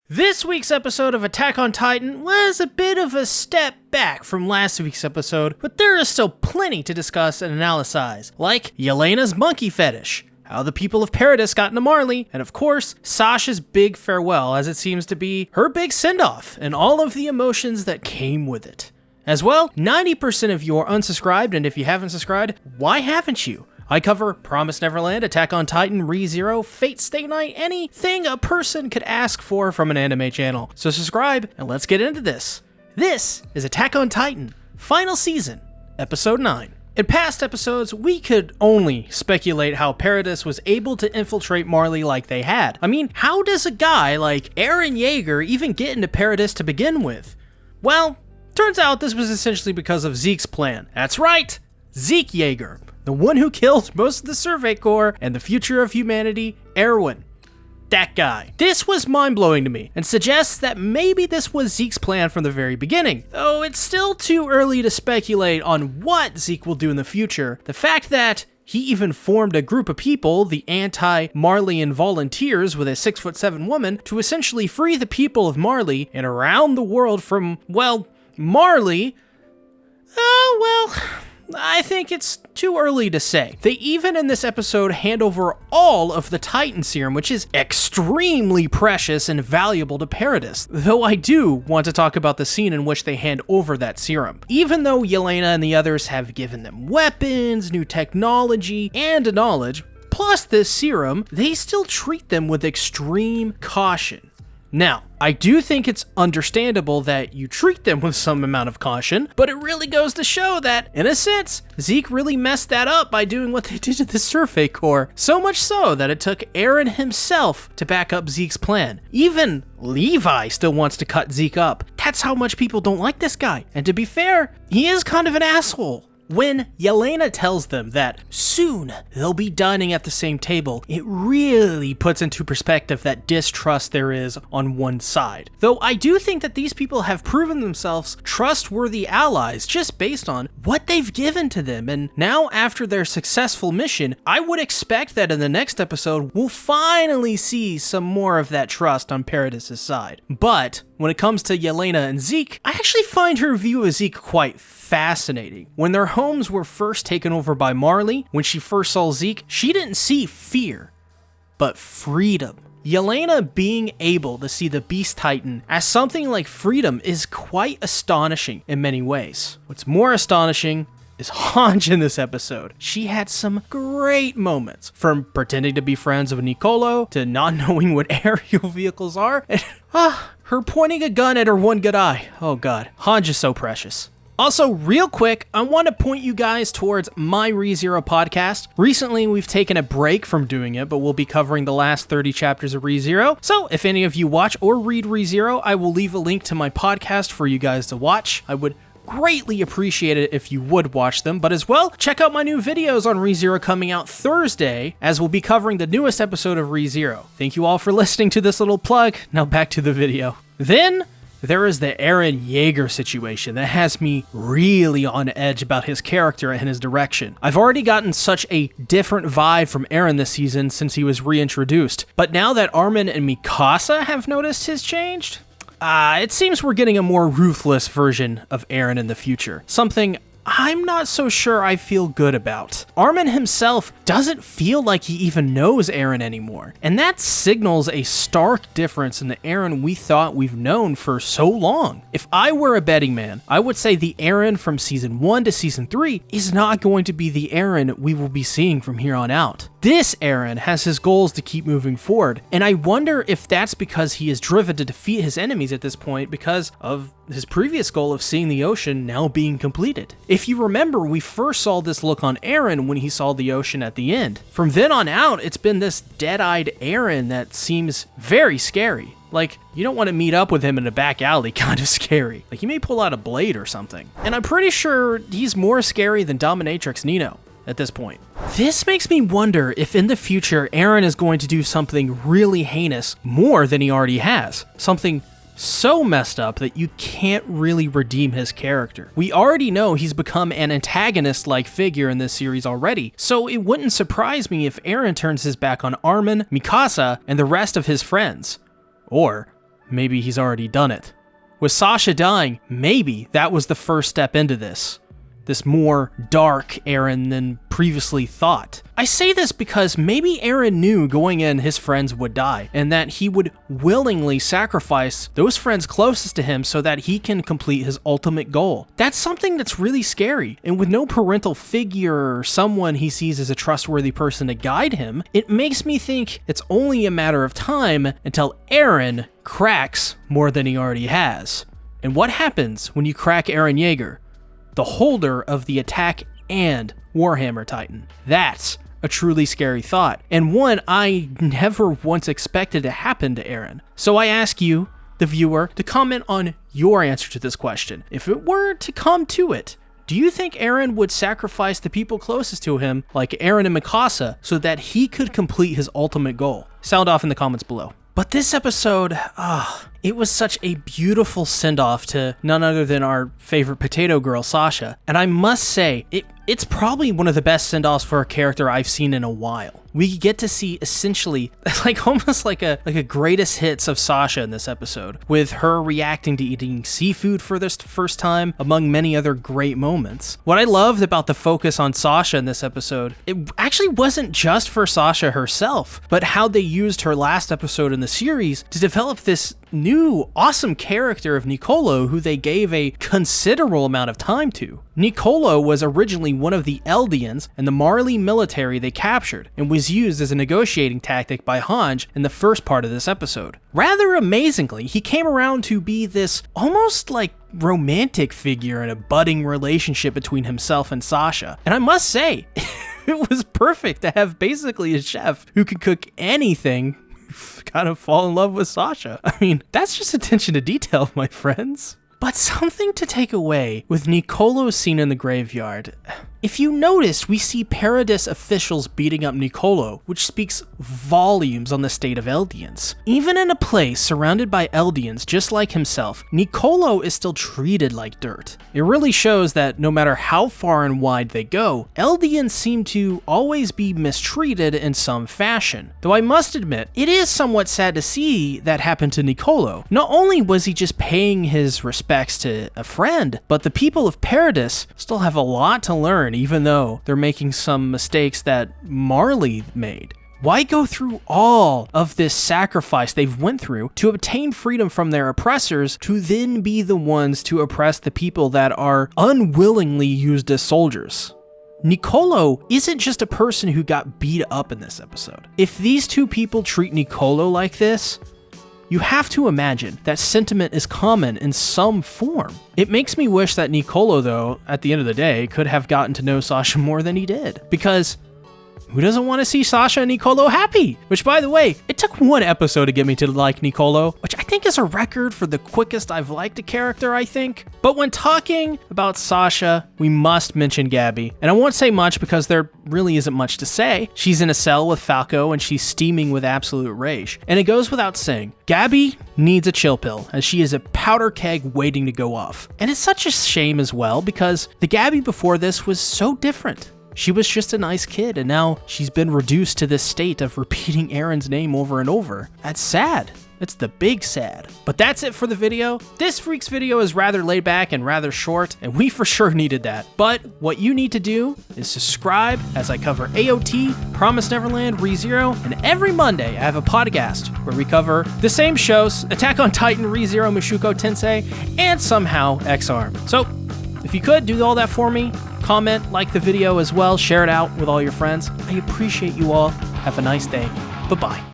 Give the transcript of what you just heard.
This week's episode of Attack on Titan was a bit of a step back from last week's episode, but there is still plenty to discuss and analyze, like Yelena's monkey fetish, how the people of Paradis got into Marley, and of course, Sasha's big farewell, as it seems to be her big send-off, and all of the emotions that came with it. As well, 90% of you are unsubscribed, and if you haven't subscribed, why haven't you? I cover Promised Neverland, Attack on Titan, ReZero, Fate Stay Night, anything a person could ask for from an anime channel. So subscribe, and let's get into this. This is Attack on Titan, Final Season, Episode 9. In past episodes, we could only speculate how Paradis was able to infiltrate Marley like they had. I mean, how does a guy like Eren Yaeger even get into Paradis to begin with? Well, turns out this was essentially because of Zeke's plan. That's right, Zeke Yaeger. The one who killed most of the Survey Corps and the future of humanity, Eren. That guy. This was mind-blowing to me, and suggests that maybe this was Zeke's plan from the very beginning. Though it's still too early to speculate on what Zeke will do in the future. The fact that he even formed a group of people, the anti-Marleyan volunteers with a 6'7" woman, to essentially free the people of Marley and around the world from, well, Marley. I think it's too early to say. They even in this episode hand over all of the Titan serum, which is extremely precious and valuable to Paradis. Though I do want to talk about the scene in which they hand over that serum. Even though Yelena and the others have given them weapons, new technology, and knowledge, plus this serum, they still treat them with extreme caution. Now, I do think it's understandable that you treat them with some amount of caution, but it really goes to show that, in a sense, Zeke really messed that up by doing what they did to the Survey Corps. So much so that it took Eren himself to back up Zeke's plan. Even Levi still wants to cut Zeke up. That's how much people don't like this guy. And to be fair, he is kind of an asshole. When Yelena tells them that soon they'll be dining at the same table, it really puts into perspective that distrust there is on one side. Though I do think that these people have proven themselves trustworthy allies just based on what they've given to them, and now after their successful mission, I would expect that in the next episode, we'll finally see some more of that trust on Paradis' side. But when it comes to Yelena and Zeke, I actually find her view of Zeke quite fascinating. When their homes were first taken over by Marley, when she first saw Zeke, she didn't see fear, but freedom. Yelena being able to see the Beast Titan as something like freedom is quite astonishing in many ways. What's more astonishing is Hange in this episode. She had some great moments, from pretending to be friends with Nicolo to not knowing what aerial vehicles are, and her pointing a gun at her one good eye. Oh god, Hange is so precious. Also, real quick, I want to point you guys towards my ReZero podcast. Recently, we've taken a break from doing it, but we'll be covering the last 30 chapters of ReZero. So, if any of you watch or read ReZero, I will leave a link to my podcast for you guys to watch. I would greatly appreciate it if you would watch them, but as well, check out my new videos on ReZero coming out Thursday, as we'll be covering the newest episode of ReZero. Thank you all for listening to this little plug. Now back to the video. Then there is the Eren Yaeger situation that has me really on edge about his character and his direction. I've already gotten such a different vibe from Eren this season since he was reintroduced, but now that Armin and Mikasa have noticed his changed, it seems we're getting a more ruthless version of Eren in the future. Something I'm not so sure I feel good about. Armin himself doesn't feel like he even knows Eren anymore, and that signals a stark difference in the Eren we thought we've known for so long. If I were a betting man, I would say the Eren from Season 1 to Season 3 is not going to be the Eren we will be seeing from here on out. This Eren has his goals to keep moving forward, and I wonder if that's because he is driven to defeat his enemies at this point because of his previous goal of seeing the ocean now being completed. If you remember, we first saw this look on Eren when he saw the ocean at the end. From then on out, it's been this dead-eyed Eren that seems very scary. Like, you don't want to meet up with him in a back alley kind of scary. Like, he may pull out a blade or something. And I'm pretty sure he's more scary than Dominatrix Nino at this point. This makes me wonder if in the future, Eren is going to do something really heinous more than he already has. Something so messed up that you can't really redeem his character. We already know he's become an antagonist-like figure in this series already, so it wouldn't surprise me if Eren turns his back on Armin, Mikasa, and the rest of his friends. Or maybe he's already done it. With Sasha dying, maybe that was the first step into this more dark Eren than previously thought. I say this because maybe Eren knew going in his friends would die, and that he would willingly sacrifice those friends closest to him so that he can complete his ultimate goal. That's something that's really scary, and with no parental figure or someone he sees as a trustworthy person to guide him, it makes me think it's only a matter of time until Eren cracks more than he already has. And what happens when you crack Eren Yaeger, the holder of the Attack and Warhammer Titan? That's a truly scary thought, and one I never once expected to happen to Eren. So I ask you, the viewer, to comment on your answer to this question. If it were to come to it, do you think Eren would sacrifice the people closest to him, like Eren and Mikasa, so that he could complete his ultimate goal? Sound off in the comments below. But this episode, it was such a beautiful send-off to none other than our favorite potato girl, Sasha. And I must say, it's probably one of the best send-offs for a character I've seen in a while. We get to see essentially almost like a greatest hits of Sasha in this episode, with her reacting to eating seafood for this first time, among many other great moments. What I loved about the focus on Sasha in this episode, it actually wasn't just for Sasha herself, but how they used her last episode in the series to develop this new awesome character of Nicolo, who they gave a considerable amount of time to. Nicolo was originally one of the Eldians in the Marley military they captured, and was used as a negotiating tactic by Hanj in the first part of this episode. Rather amazingly, he came around to be this almost like romantic figure in a budding relationship between himself and Sasha. And I must say, it was perfect to have basically a chef who could cook anything kind of fall in love with Sasha. I mean, that's just attention to detail, my friends. But something to take away with Nicolo's scene in the graveyard. If you notice, we see Paradis officials beating up Nicolo, which speaks volumes on the state of Eldians. Even in a place surrounded by Eldians just like himself, Nicolo is still treated like dirt. It really shows that no matter how far and wide they go, Eldians seem to always be mistreated in some fashion. Though I must admit, it is somewhat sad to see that happen to Nicolo. Not only was he just paying his respects to a friend, but the people of Paradis still have a lot to learn, even though they're making some mistakes that Marley made. Why go through all of this sacrifice they've went through to obtain freedom from their oppressors to then be the ones to oppress the people that are unwillingly used as soldiers? Nicolo isn't just a person who got beat up in this episode. If these two people treat Nicolo like this, you have to imagine that sentiment is common in some form. It makes me wish that Nicolo, though, at the end of the day, could have gotten to know Sasha more than he did. Because who doesn't want to see Sasha and Nicolo happy? Which, by the way, it took one episode to get me to like Nicolo, which I think is a record for the quickest I've liked a character, I think. But when talking about Sasha, we must mention Gabby. And I won't say much because there really isn't much to say. She's in a cell with Falco and she's steaming with absolute rage. And it goes without saying, Gabby needs a chill pill, as she is a powder keg waiting to go off. And it's such a shame as well, because the Gabby before this was so different. She was just a nice kid, and now she's been reduced to this state of repeating Eren's name over and over. That's sad. It's the big sad. But that's it for the video. This Freaks video is rather laid back and rather short, and we for sure needed that. But what you need to do is subscribe as I cover AOT, Promised Neverland, ReZero, and every Monday I have a podcast where we cover the same shows, Attack on Titan, ReZero, Mushoku Tensei, and somehow X-Arm. So if you could do all that for me, comment, like the video as well, share it out with all your friends. I appreciate you all. Have a nice day. Bye-bye.